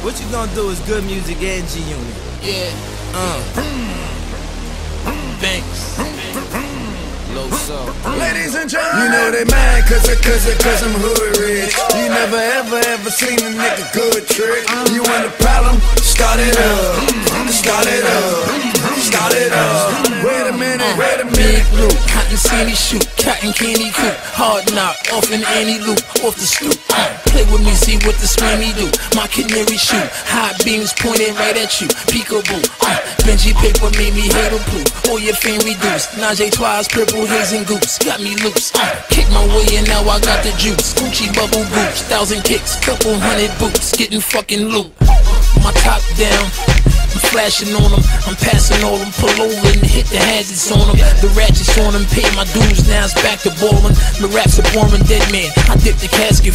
What you gonna do is good music and G-Unit. Yeah. Banks. Low soul. Ladies and gentlemen, you know they mad cause I'm hood rich. You never ever seen a nigga good trick. You want a problem? Start it up. Start it up. Start it up. Wait a minute. Big loop, cotton candy shoot, cotton candy coop, hard knock, off in any loop, off the stoop. Play with me, see what the screamy do. My canary shoot, high beams pointed right at you. Peekaboo, Benji paper made me hate a blue. All your fame reduced. Najee Twice, purple haze and goose, got me loose. Kick my way and now I got the juice. Gucci bubble boots, 1,000 kicks, couple hundred boots, getting fucking loot. My top down. I'm flashing on them, I'm passing all them, pull over and hit the hazards on them. The ratchets on them, pay my dues, now it's back to ballin'. The raps are boring, dead man, I dip the casket.